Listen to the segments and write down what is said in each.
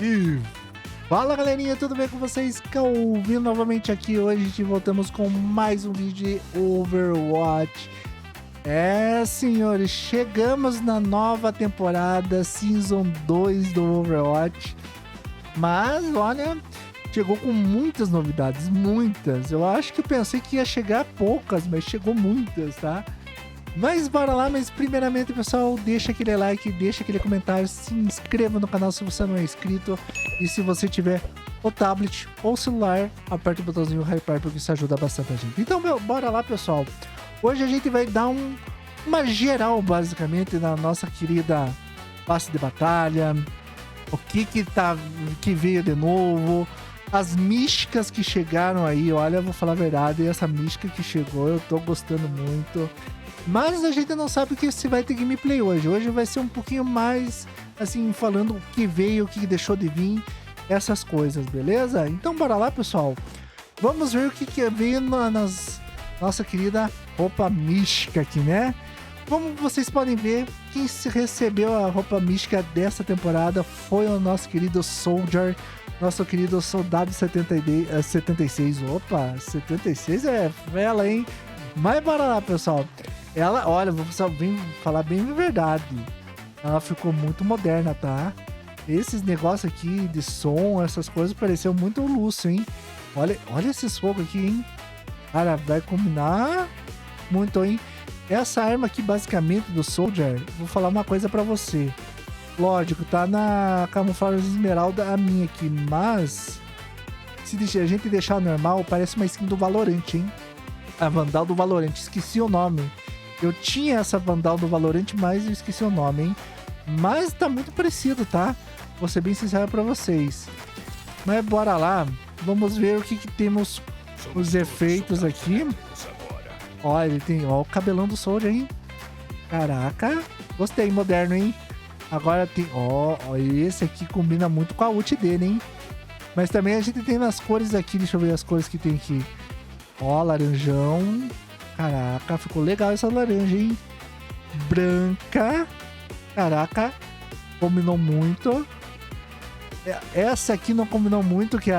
E fala galerinha, tudo bem com vocês? Calvin novamente aqui. Hoje a gente voltamos com mais um vídeo de Overwatch. Senhores, chegamos na nova temporada Season 2 do Overwatch. Mas olha, chegou com muitas novidades, muitas. Eu acho que eu pensei que ia chegar poucas, mas chegou muitas, tá? Mas bora lá, mas primeiramente, pessoal, deixa aquele like, deixa aquele comentário, se inscreva no canal se você não é inscrito. E se você tiver o tablet ou celular, aperte o botãozinho hyper porque isso ajuda bastante a gente. Então, bora lá, pessoal. Hoje a gente vai dar uma geral, basicamente, na nossa querida passe de batalha. O que veio de novo. As místicas que chegaram aí, olha, eu vou falar a verdade, essa mística que chegou, eu tô gostando muito. Mas a gente não sabe que se vai ter gameplay hoje. Hoje vai ser um pouquinho mais, assim, falando o que veio, o que deixou de vir, essas coisas, beleza? Então bora lá, pessoal. Vamos ver o que veio nossa querida roupa mística aqui, né? Como vocês podem ver, quem recebeu a roupa mística dessa temporada foi o nosso querido Soldier, nosso querido Soldado 76. Opa, 76 é vela, hein? Mas bora lá, pessoal. Ela, olha, vou falar bem a verdade. Ela ficou muito moderna, tá? Esses negócios aqui de som, essas coisas, pareceu muito luxo, hein? Olha esses fogos aqui, hein? Cara, vai combinar muito, hein? Essa arma aqui, basicamente, do Soldier, vou falar uma coisa pra você. Lógico, tá na camuflagem esmeralda a minha aqui, mas se a gente deixar normal, parece uma skin do Valorant, hein? A Vandal do Valorant, esqueci o nome. Eu tinha essa Vandal do Valorant, mas eu esqueci o nome, hein? Mas tá muito parecido, tá? Vou ser bem sincero pra vocês. Mas bora lá, vamos ver o que temos os efeitos aqui. Ó, ele tem, ó, o cabelão do Soldier, hein? Caraca, gostei, moderno, hein? Agora tem, ó, esse aqui combina muito com a ult dele, hein? Mas também a gente tem nas cores aqui, deixa eu ver as cores que tem aqui. Ó, laranjão. Caraca, ficou legal essa laranja, hein? Branca. Caraca, combinou muito. Essa aqui não combinou muito, que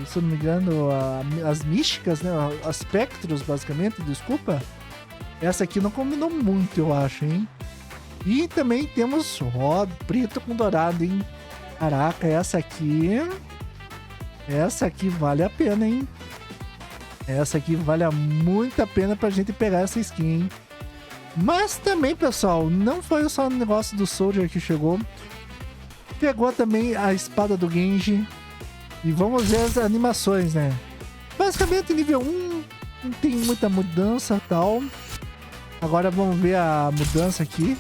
se eu não me engano, as místicas, né? As Spectros, basicamente, desculpa. Essa aqui não combinou muito, eu acho, hein? E também temos, ó, preto com dourado, hein? Caraca, essa aqui vale a pena, hein? Essa aqui vale muito a pena pra gente pegar essa skin, hein? Mas também, pessoal, não foi só o negócio do Soldier que chegou. Pegou também a espada do Genji. E vamos ver as animações, né? Basicamente, nível 1 não tem muita mudança e tal. Agora vamos ver a mudança aqui.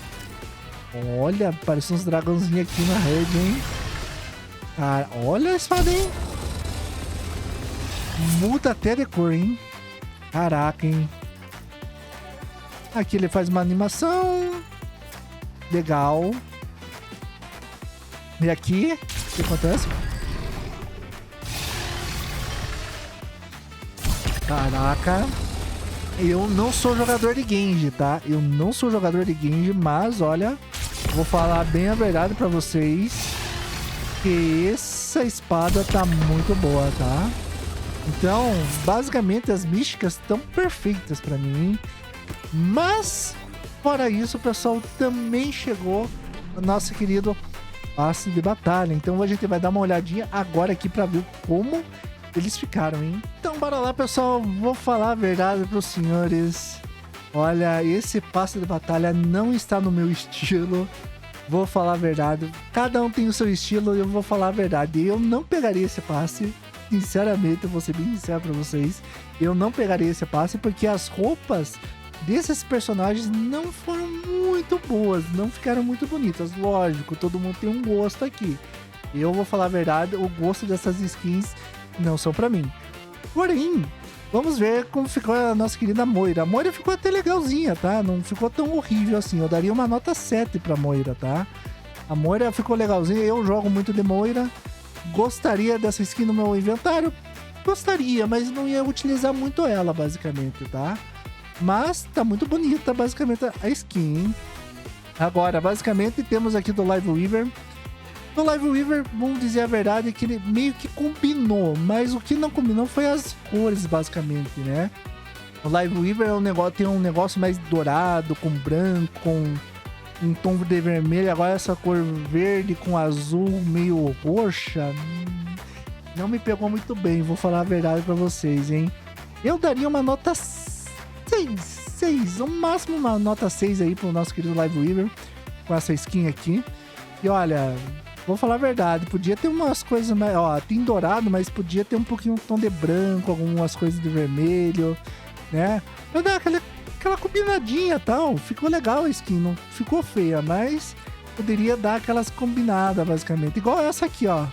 Olha, parece uns dragãozinhos aqui na rede, hein? Cara, olha a espada, hein? Muda até de cor, hein? Caraca, hein? Aqui ele faz uma animação. Legal. E aqui, o que acontece? Caraca. Eu não sou jogador de Genji, tá? Eu não sou jogador de Genji, mas olha, vou falar bem a verdade pra vocês, que essa espada tá muito boa, tá? Então, basicamente, as místicas estão perfeitas pra mim. Mas, fora isso, pessoal, também chegou o nosso querido passe de batalha. Então, a gente vai dar uma olhadinha agora aqui pra ver como eles ficaram, hein? Então, bora lá, pessoal. Vou falar a verdade pros senhores. Olha, esse passe de batalha não está no meu estilo. Vou falar a verdade. Cada um tem o seu estilo e eu vou falar a verdade. Eu não pegaria esse passe. Sinceramente, eu vou ser bem sincero pra vocês. Eu não pegaria esse passe porque as roupas desses personagens não foram muito boas. Não ficaram muito bonitas. Lógico, todo mundo tem um gosto aqui. Eu vou falar a verdade. O gosto dessas skins não são pra mim. Porém, vamos ver como ficou a nossa querida Moira. A Moira ficou até legalzinha, tá? Não ficou tão horrível assim. Eu daria uma nota 7 pra Moira, tá? A Moira ficou legalzinha. Eu jogo muito de Moira. Gostaria dessa skin no meu inventário? Gostaria, mas não ia utilizar muito ela, basicamente, tá? Mas tá muito bonita, basicamente, a skin, hein? Agora, basicamente, temos aqui do Live Weaver O Live Weaver, vamos dizer a verdade, é que ele meio que combinou, mas o que não combinou foi as cores, basicamente, né? O Live Weaver tem um negócio mais dourado, com branco, com um tom de vermelho. Agora essa cor verde com azul meio roxa, não me pegou muito bem, vou falar a verdade pra vocês, hein? Eu daria uma nota 6, no máximo uma nota 6 aí pro nosso querido Live Weaver, com essa skin aqui. E olha, vou falar a verdade, podia ter umas coisas mais... Ó, tem dourado, mas podia ter um pouquinho um tom de branco, algumas coisas de vermelho, né? Pra dar aquela combinadinha e tal. Ficou legal a skin, não ficou feia, mas poderia dar aquelas combinadas, basicamente. Igual essa aqui, ó.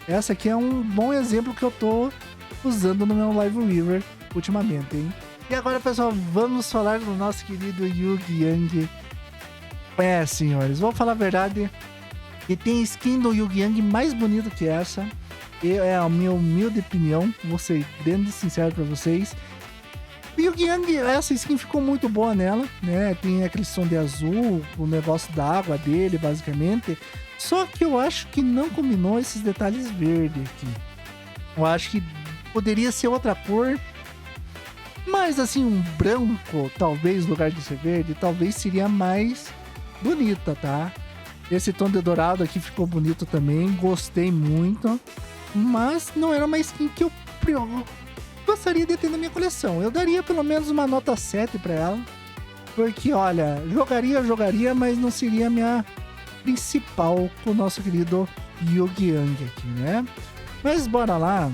Essa aqui é um bom exemplo que eu tô usando no meu Live Weaver ultimamente, hein? E agora, pessoal, vamos falar do nosso querido Yugi Yang. Senhores, vou falar a verdade, e tem skin do Yugi Yang mais bonito que essa. É a minha humilde opinião, vou ser grande sincero pra vocês. O Yugi Yang, essa skin ficou muito boa nela, né? Tem aquele som de azul, o negócio da água dele, basicamente. Só que eu acho que não combinou esses detalhes verdes aqui. Eu acho que poderia ser outra cor, mas assim, um branco, talvez, no lugar de ser verde, talvez seria mais bonita, tá? Esse tom de dourado aqui ficou bonito também, gostei muito, mas não era uma skin que eu gostaria de ter na minha coleção. Eu daria pelo menos uma nota 7 pra ela, porque olha, jogaria, mas não seria a minha principal com o nosso querido Yugi Yang aqui, né? Mas bora lá.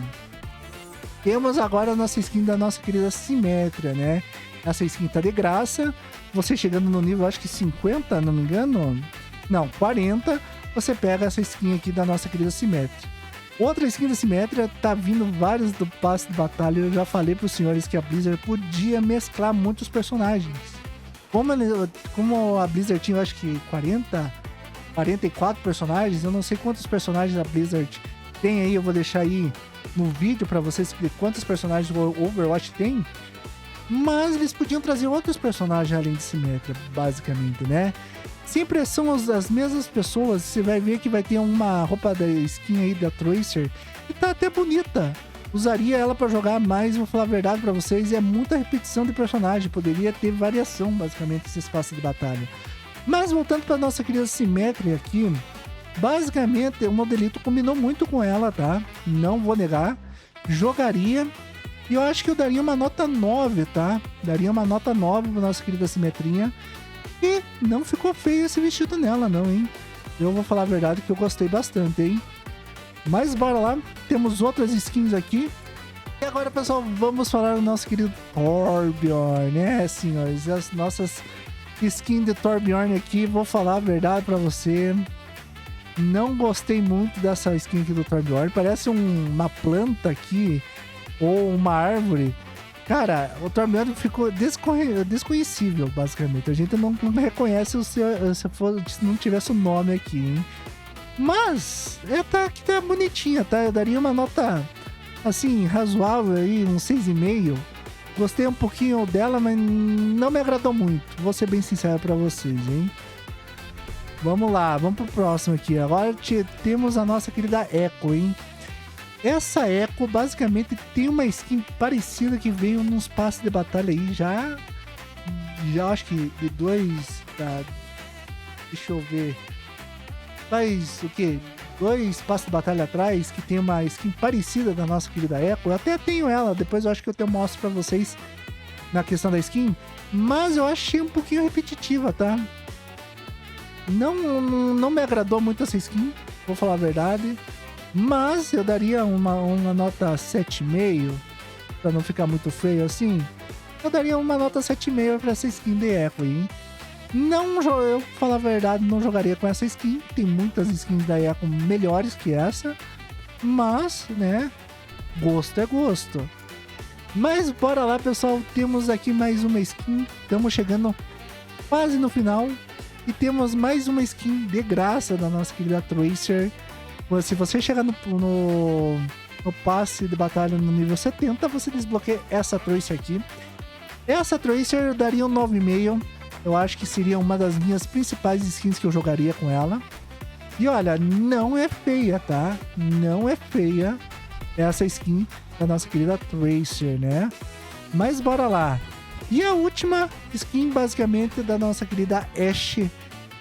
Temos agora a nossa skin da nossa querida Simetria, né? Essa skin tá de graça. Você chegando no nível, acho que 50, não me engano. Não, 40. Você pega essa skin aqui da nossa querida Simetria. Outra skin da Simetria, tá vindo vários do passe de batalha. Eu já falei pros senhores que a Blizzard podia mesclar muitos personagens. Como a Blizzard tinha, eu acho que 44 personagens. Eu não sei quantos personagens a Blizzard tem aí. Eu vou deixar aí no vídeo pra vocês ver quantos personagens o Overwatch tem. Mas eles podiam trazer outros personagens além de Simetria, basicamente, né? Sempre são as mesmas pessoas. Você vai ver que vai ter uma roupa da skin aí da Tracer e tá até bonita. Usaria ela pra jogar mais, vou falar a verdade pra vocês. É muita repetição de personagem. Poderia ter variação, basicamente, esse espaço de batalha. Mas voltando pra nossa querida Simetria aqui, basicamente o modelito combinou muito com ela, tá? Não vou negar. Jogaria. E eu acho que eu daria uma nota 9, tá? Daria uma nota 9 pra nossa querida Simetrinha. E não ficou feio esse vestido nela, não, hein? Eu vou falar a verdade que eu gostei bastante, hein? Mas bora lá. Temos outras skins aqui. E agora, pessoal, vamos falar do nosso querido Torbjorn, né, senhores? As nossas skins de Torbjorn aqui. Vou falar a verdade pra você. Não gostei muito dessa skin aqui do Torbjorn. Parece uma planta aqui, ou uma árvore. Cara, o Torbjorn ficou desconhecível, basicamente. A gente não reconhece se não tivesse o nome aqui, hein? Mas, tá bonitinha, tá? Eu daria uma nota, assim, razoável aí, um 6,5. Gostei um pouquinho dela, mas não me agradou muito. Vou ser bem sincero pra vocês, hein? Vamos lá, vamos pro próximo aqui. Agora temos a nossa querida Echo, hein? Essa Echo basicamente tem uma skin parecida que veio nos passes de batalha aí já acho que de dois, tá? Deixa eu ver. Faz o que? 2 passes de batalha atrás que tem uma skin parecida da nossa querida Echo. Eu até tenho ela, depois eu acho que eu até mostro pra vocês na questão da skin. Mas eu achei um pouquinho repetitiva, tá? Não me agradou muito essa skin, vou falar a verdade. Mas eu daria uma nota 7,5, pra não ficar muito feio assim. Eu daria uma nota 7,5 pra essa skin de Echo, hein? Eu, pra falar a verdade, não jogaria com essa skin. Tem muitas skins da Echo melhores que essa. Mas, né, gosto é gosto. Mas bora lá, pessoal. Temos aqui mais uma skin. Estamos chegando quase no final. E temos mais uma skin de graça da nossa querida Tracer. Se você chegar no passe de batalha no nível 70, você desbloqueia essa Tracer aqui. Essa Tracer eu daria um 9,5. Eu acho que seria uma das minhas principais skins que eu jogaria com ela. E olha, não é feia, tá? Não é feia essa skin da nossa querida Tracer, né? Mas bora lá. E a última skin, basicamente, da nossa querida Ashe,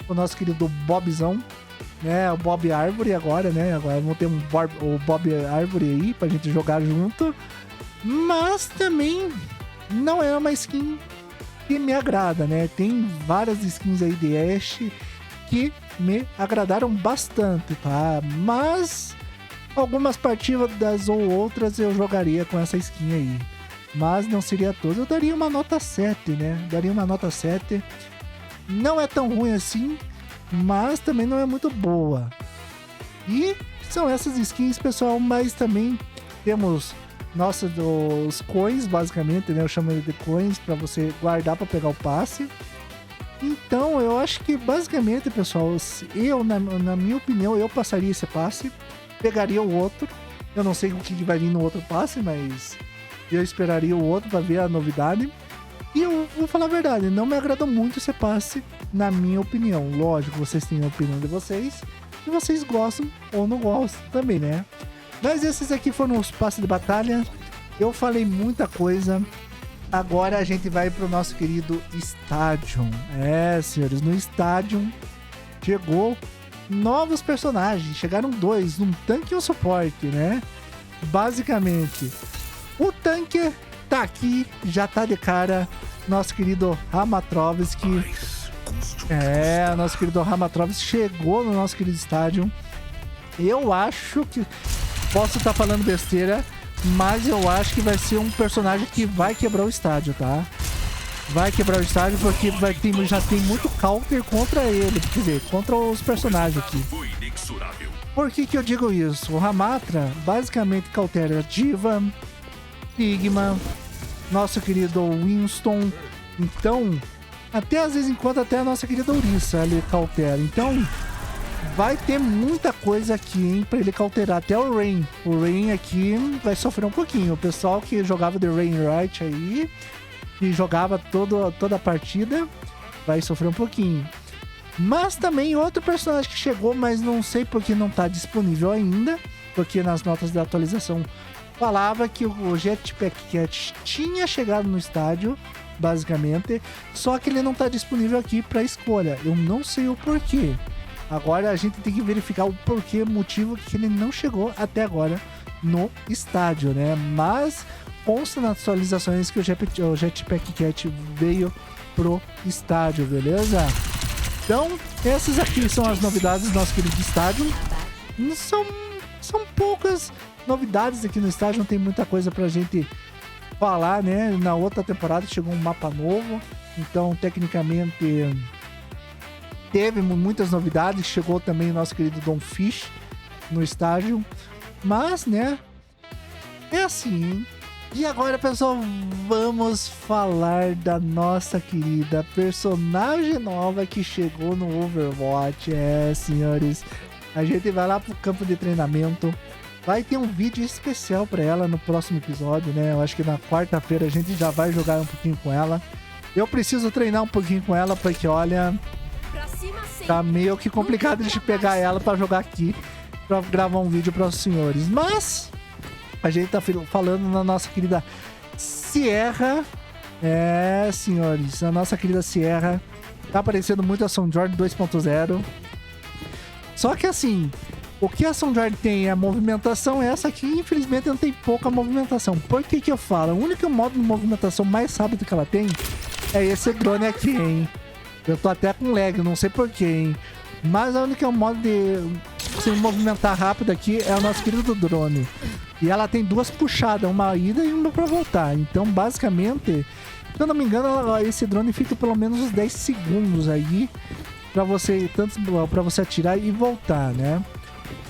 o nosso querido Bobzão, né? O Bob Árvore agora, né? Agora vamos ter o Bob Árvore aí pra gente jogar junto. Mas também não é uma skin que me agrada, né? Tem várias skins aí de Ashe que me agradaram bastante, tá? Mas algumas partidas ou outras eu jogaria com essa skin aí. Mas não seria toda. Eu daria uma nota 7, né? Daria uma nota 7. Não é tão ruim assim, mas também não é muito boa. E são essas skins, pessoal, mas também temos os coins, basicamente, né? Eu chamo ele de coins para você guardar para pegar o passe. Então, eu acho que basicamente, pessoal, eu, na minha opinião, eu passaria esse passe, pegaria o outro. Eu não sei o que vai vir no outro passe, mas eu esperaria o outro para ver a novidade. E eu vou falar a verdade, não me agradou muito esse passe, na minha opinião. Lógico, vocês têm a opinião de vocês, e vocês gostam ou não gostam também, né? Mas esses aqui foram os passes de batalha. Eu falei muita coisa. Agora a gente vai pro nosso querido Stadium. É, senhores, no Stadium chegou novos personagens. Chegaram 2, um tanque e um suporte, né? Basicamente, o tanque tá aqui, já tá de cara. Nosso querido Ramatrovski. É, nosso querido Ramatrovski chegou no nosso querido Stadium. Eu acho que... Posso estar falando besteira, mas eu acho que vai ser um personagem que vai quebrar o estádio, tá? Vai quebrar o estádio porque já tem muito counter contra ele, quer dizer, contra os personagens aqui. Por que eu digo isso? O Ramatra basicamente cautera Diva, Sigma, nosso querido Winston. Então, até às vezes enquanto até a nossa querida Orisa ele cautera. Então, vai ter muita coisa aqui, hein, pra ele cauterar. Até o Rain. O Rain aqui vai sofrer um pouquinho. O pessoal que jogava de Rain Right aí, que jogava toda a partida, vai sofrer um pouquinho. Mas também outro personagem que chegou, mas não sei porque não tá disponível ainda, porque nas notas da atualização falava que o Jetpack Cat tinha chegado no estádio, basicamente, só que ele não tá disponível aqui pra escolha. Eu não sei o porquê. Agora a gente tem que verificar o porquê, motivo que ele não chegou até agora no estádio, né? Mas consta nas atualizações que o Jetpack Cat veio pro estádio, beleza? Então, essas aqui são as novidades do nosso querido estádio. São poucas novidades aqui no estádio, não tem muita coisa pra gente falar, né? Na outra temporada chegou um mapa novo, então tecnicamente teve muitas novidades. Chegou também o nosso querido Don Fish no estádio, mas, né, é assim, hein? E agora, pessoal, vamos falar da nossa querida personagem nova que chegou no Overwatch. É, senhores, a gente vai lá pro campo de treinamento. Vai ter um vídeo especial para ela no próximo episódio, né? Eu acho que na quarta-feira a gente já vai jogar um pouquinho com ela. Eu preciso treinar um pouquinho com ela, porque, olha, tá meio que complicado de pegar ela para jogar aqui, para gravar um vídeo para os senhores. Mas a gente tá falando na nossa querida Sierra. É, senhores, a nossa querida Sierra tá aparecendo muito a Soundjourney 2.0. Só que assim, o que a Soundjourney tem é a movimentação. Essa aqui, infelizmente, não tem pouca movimentação. Por que eu falo? O único modo de movimentação mais rápido que ela tem é esse drone aqui, hein? Eu tô até com lag, não sei porquê, hein? Mas a única modo de se movimentar rápido aqui é o nosso querido drone. E ela tem 2 puxadas, uma ida e uma pra voltar. Então, basicamente, se eu não me engano, esse drone fica pelo menos uns 10 segundos aí pra você, tanto pra você atirar e voltar, né?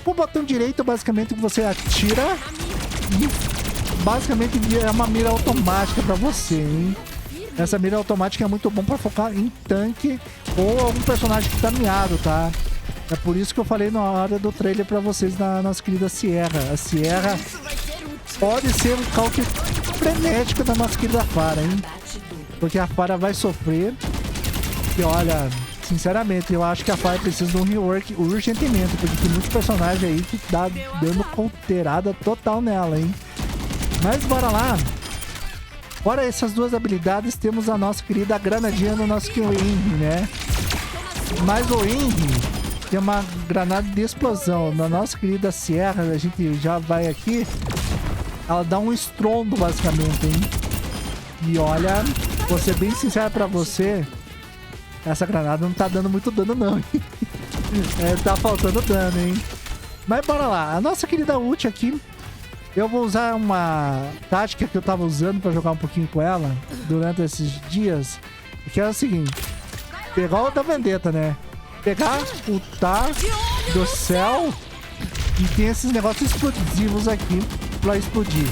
O botão direito, basicamente, você atira e basicamente é uma mira automática pra você, hein? Essa mira automática é muito bom pra focar em tanque ou algum personagem que tá miado, tá? É por isso que eu falei na hora do trailer pra vocês da nossa querida Sierra. A Sierra pode ser um counter frenético da nossa querida Pharah, hein? Porque a Pharah vai sofrer. E olha, Sinceramente, eu acho que a Fire precisa de um rework urgentemente, porque tem muitos personagens aí que tá dando conteirada total nela, hein? Mas bora lá. Fora essas duas habilidades, temos a nossa querida granadinha no nosso Henry, né? Mas o Henry tem uma granada de explosão. Na nossa querida Sierra, a gente já vai aqui. Ela dá um estrondo, basicamente, hein? E olha, vou ser bem sincero pra você, essa granada não tá dando muito dano, não. Tá faltando dano, hein? Mas bora lá. A nossa querida ult aqui, eu vou usar uma tática que eu tava usando pra jogar um pouquinho com ela durante esses dias, que é o seguinte: pegar o da Vendetta, né? Pegar o Tar do céu e tem esses negócios explosivos aqui pra explodir.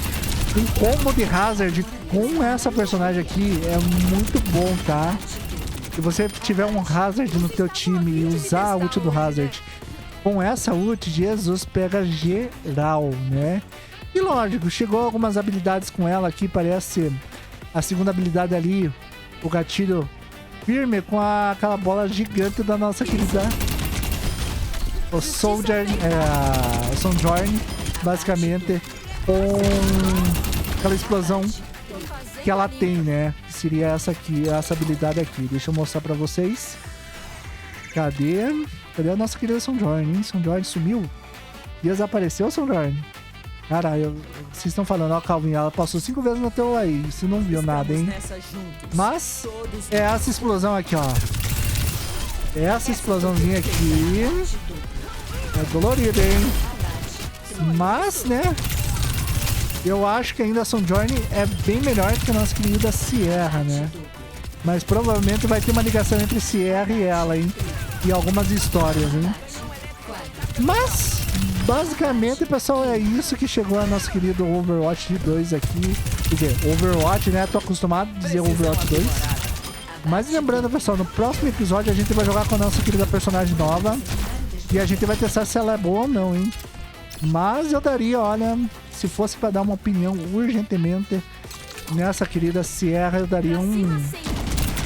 Um combo de Hazard com essa personagem aqui é muito bom, tá? Se você tiver um Hazard no teu time e usar a ult do Hazard com essa ult, Jesus, pega geral, né? E lógico, chegou algumas habilidades com ela aqui, parece a segunda habilidade ali, o gatilho firme com aquela bola gigante da nossa querida o Soldier, o Sojourn, basicamente, com aquela explosão que ela tem, né? Que seria essa aqui, essa habilidade aqui. Deixa eu mostrar pra vocês. Cadê? Cadê a nossa querida Sojourn, hein? Sojourn sumiu? Desapareceu, Sojourn? Cara, vocês estão falando, ó, Calvin, ela passou 5 vezes no teu aí. Você não viu nada, hein? Mas é essa explosão aqui, ó. Essa explosãozinha aqui é dolorida, hein? Mas, né? Eu acho que ainda a Sojourn é bem melhor que a nossa querida Sierra, né? Mas provavelmente vai ter uma ligação entre Sierra e ela, hein? E algumas histórias, hein? Mas, basicamente, pessoal, é isso que chegou a nosso querido Overwatch 2 aqui. Quer dizer, Overwatch, né? Tô acostumado a dizer Overwatch 2. Mas lembrando, pessoal, no próximo episódio a gente vai jogar com a nossa querida personagem nova. E a gente vai testar se ela é boa ou não, hein? Mas eu daria, olha, se fosse pra dar uma opinião urgentemente nessa querida Sierra, eu daria uns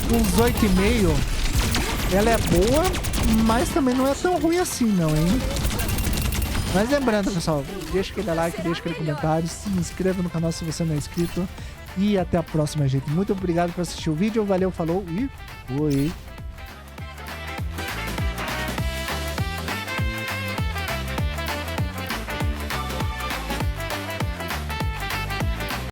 8,5. Ela é boa, mas também não é tão ruim assim, não, hein? Mas lembrando, pessoal, deixa aquele like, deixa aquele comentário, se inscreva no canal se você não é inscrito. E até a próxima, gente. Muito obrigado por assistir o vídeo. Valeu, falou e fui!